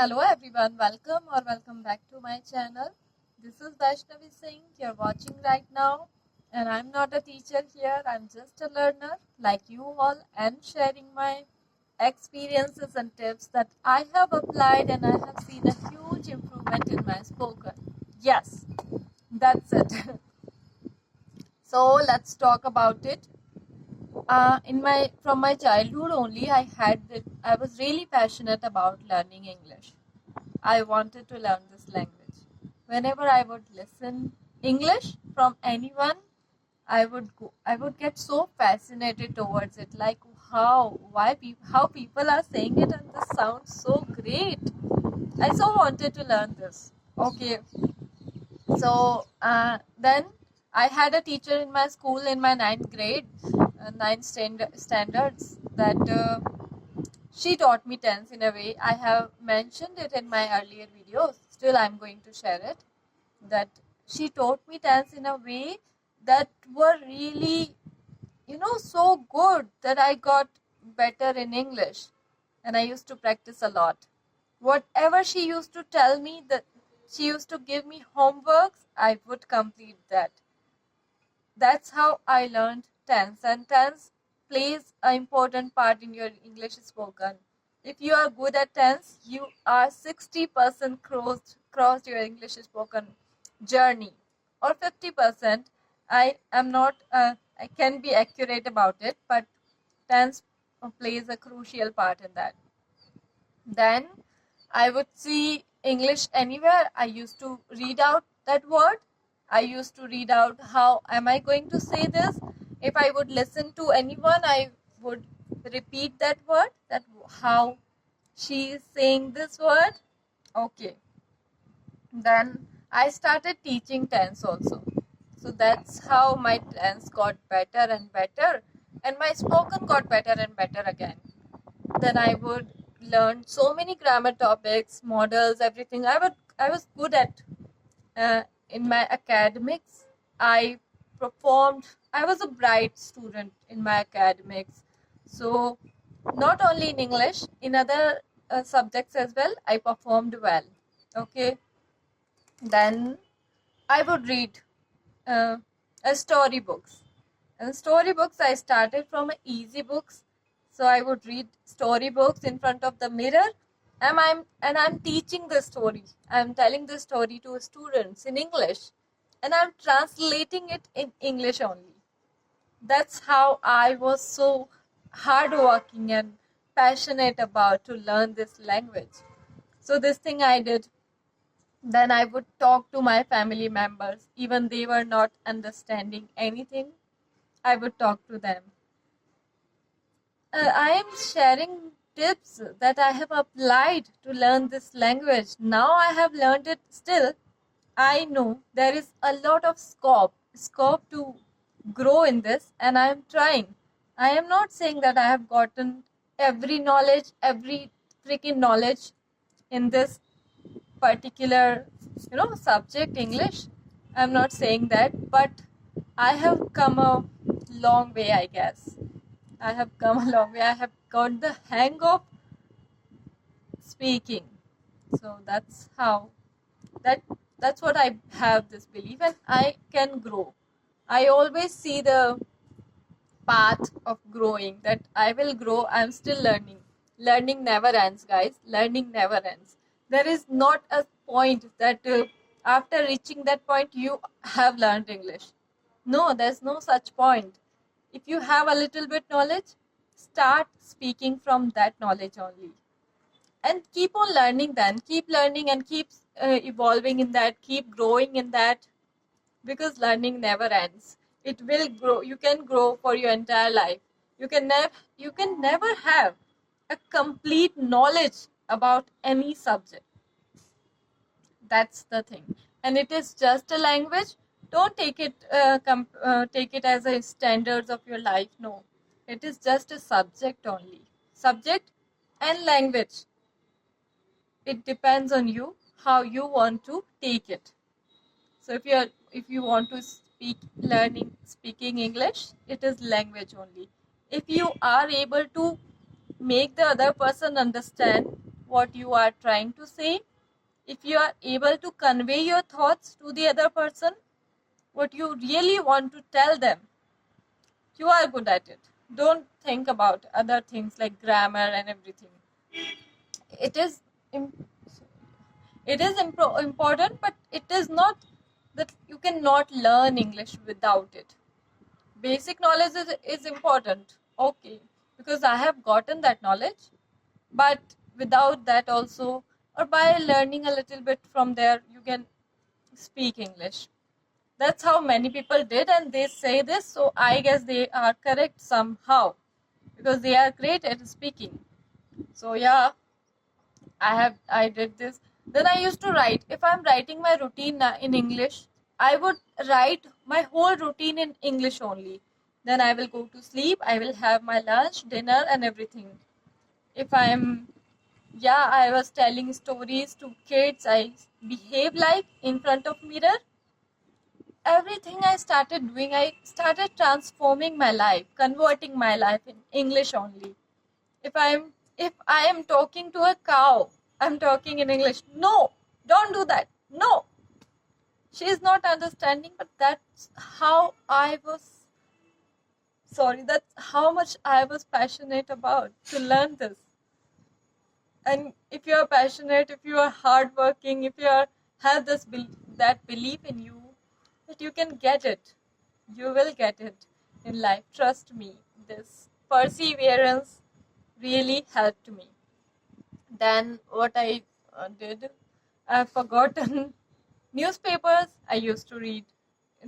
Hello everyone, welcome back to my channel. This is Vaishnavi Singh you're watching right now, and I'm not a teacher here, I'm just a learner like you all and sharing my experiences and tips that I have applied and I have seen a huge improvement in my spoken. Yes, that's it. So let's talk about it. In my from my childhood only, I was really passionate about learning English. I wanted to learn this language. Whenever I would listen English from anyone, I would get so fascinated towards it. Like how people are saying it and this sounds so great. I so wanted to learn this. Okay, so then I had a teacher in my school in my ninth grade, standards that. She taught me tense in a way. I have mentioned it in my earlier videos. Still, I'm going to share it. That she taught me tense in a way that were really, so good that I got better in English. And I used to practice a lot. Whatever she used to tell me, that she used to give me homeworks, I would complete that. That's how I learned tense, and tense plays an important part in your English spoken. If you are good at tense, you are 60% crossed your English spoken journey, or 50%. I am not I can be accurate about it, but tense plays a crucial part in that. Then I would see English anywhere. I used to read out that word. I used to read out how am I going to say this. If I would listen to anyone, I would repeat that word, that how she is saying this word. Okay. Then I started teaching tense also. So that's how my tense got better and better, and my spoken got better and better again. Then I would learn so many grammar topics, models, everything. I was good at in my academics. I performed. I was a bright student in my academics. So not only in English, in other subjects as well, I performed well. Okay. Then I would read uh, storybooks. And storybooks, I started from easy books. So I would read storybooks in front of the mirror, and I'm teaching the story. I'm telling the story to students in English, and I'm translating it in English only. That's how I was so hardworking and passionate about to learn this language. So this thing I did. Then I would talk to my family members, even they were not understanding anything. I would talk to them. I am sharing tips that I have applied to learn this language. Now I have learned it. Still, I know there is a lot of scope to grow in this, and I am trying. I am not saying that I have gotten every freaking knowledge in this particular, subject English. I'm not saying that, but I have come a long way, I guess. I have come a long way. I have got the hang of speaking. So that that's what I have this belief, and I can grow. I always see the path of growing, that I will grow. I'm still learning. Learning never ends, guys. Learning never ends. There is not a point that after reaching that point you have learned English. No, there's no such point. If you have a little bit knowledge, start speaking from that knowledge only. And keep on learning then. Keep learning and keep evolving in that. Keep growing in that, because learning never ends. It will grow. You can grow for your entire life. You can never have a complete knowledge about any subject. That's the thing. And it is just a language. Don't take it as a standards of your life. No, it is just a subject only. Subject and language. It depends on you how you want to take it. So if you want to speaking English, it is language only. If you are able to make the other person understand what you are trying to say, if you are able to convey your thoughts to the other person, what you really want to tell them, you are good at it. Don't think about other things like grammar and everything. It is important, but it is not that you cannot learn English without it. Basic knowledge is important, okay, because I have gotten that knowledge, but without that also, or by learning a little bit from there, you can speak English. That's how many people did, and they say this, so I guess they are correct somehow because they are great at speaking. So yeah, I did this. Then I used to write. If I'm writing my routine in English, I would write my whole routine in English only. Then I will go to sleep. I will have my lunch, dinner, and everything. If I was telling stories to kids. I behave like in front of mirror. Everything I started doing, I started transforming my life, converting my life in English only. If I am talking to a cow, I'm talking in English. No, don't do that. No. She is not understanding, but that's how that's how much I was passionate about to learn this. And if you are passionate, if you are hardworking, if you have that belief in you that you can get it, you will get it in life. Trust me, this perseverance really helped me. Then what I did, I've forgotten newspapers. I used to read.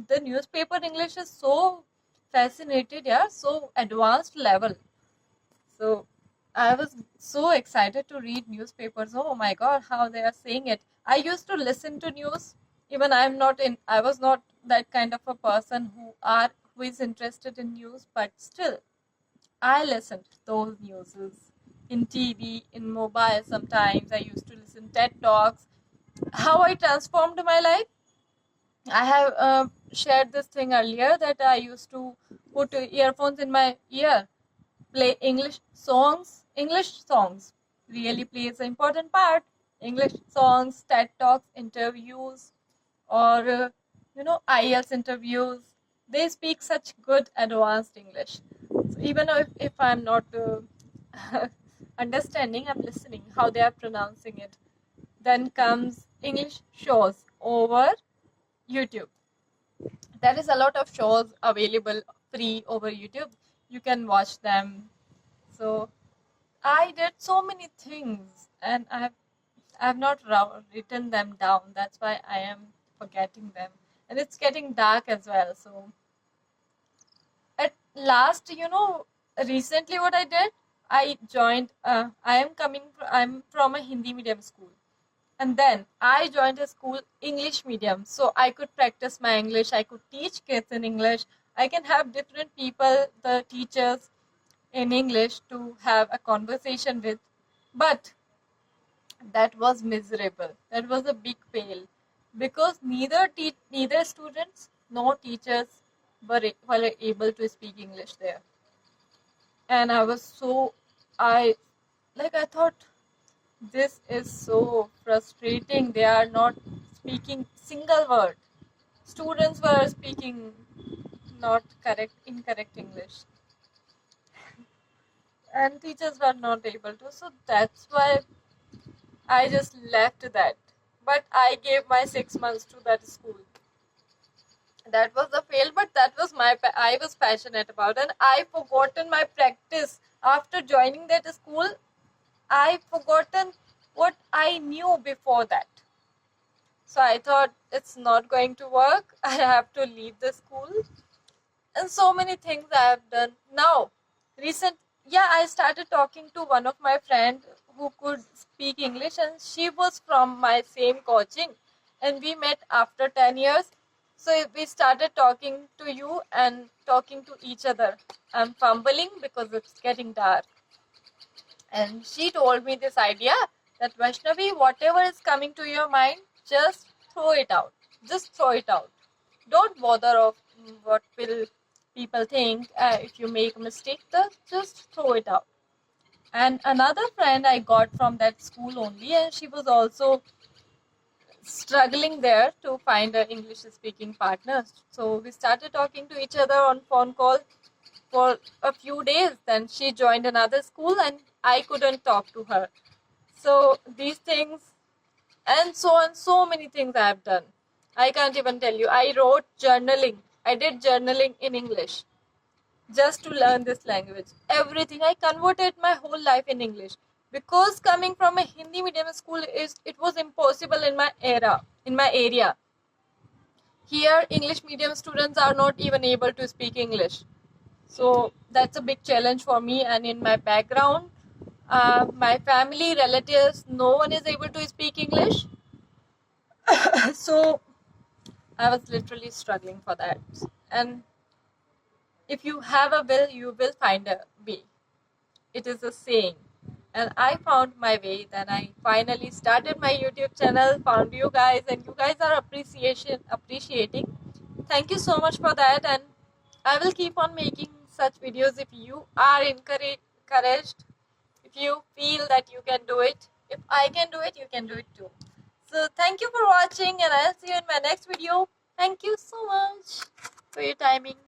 The newspaper English is so fascinated, yeah, so advanced level. So I was so excited to read newspapers. Oh my god, how they are saying it. I used to listen to news. Even I was not that kind of a person who is interested in news, but still I listened to those news in TV, in mobile sometimes. I used to listen TED Talks. How I transformed my life? I have shared this thing earlier that I used to put earphones in my ear, play English songs really plays an important part. English songs, TED Talks, interviews, or IELTS interviews. They speak such good advanced English. So even if I'm not understanding, I'm listening how they are pronouncing it. Then comes English shows over YouTube. There is a lot of shows available free over YouTube. You can watch them. So I did so many things, and I have not written them down. That's why I am forgetting them, and it's getting dark as well. So at last, recently what I did, I joined. I'm from a Hindi medium school, and then I joined a school English medium, so I could practice my English. I could teach kids in English. I can have different people, the teachers in English, to have a conversation with. But that was miserable. That was a big fail because neither students nor teachers were able to speak English there. And I thought this is so frustrating. They are not speaking single word. Students were speaking not incorrect English, and teachers were not able to. So that's why I just left that. But I gave my 6 months to that school. That was a fail, but that was I was passionate about, and I forgotten my practice after joining that school. I forgotten what I knew before that. So I thought it's not going to work. I have to leave the school. And so many things I have done. Now, I started talking to one of my friends who could speak English, and she was from my same coaching, and we met after 10 years. So we started talking to you and talking to each other. I'm fumbling because it's getting dark. And she told me this idea that Vaishnavi, whatever is coming to your mind, just throw it out. Just throw it out. Don't bother of what will people think if you make a mistake. Just throw it out. And another friend I got from that school only, and she was also struggling there to find an English speaking partner. So we started talking to each other on phone call for a few days. Then she joined another school and I couldn't talk to her. So these things and so on, so many things I have done. I can't even tell you. I wrote journaling. I did journaling in English just to learn this language. Everything. I converted my whole life in English. Because coming from a Hindi medium school is it was impossible in my area. Here English medium students are not even able to speak English. So that's a big challenge for me, and in my background, my family, relatives, no one is able to speak English. So I was literally struggling for that. And if you have a will, you will find a way. It is a saying. And I found my way. Then I finally started my YouTube channel, found you guys, and you guys are appreciating. Thank you so much for that. And I will keep on making such videos if you are encouraged, if you feel that you can do it. If I can do it, you can do it too. So thank you for watching, and I'll see you in my next video. Thank you so much for your timing.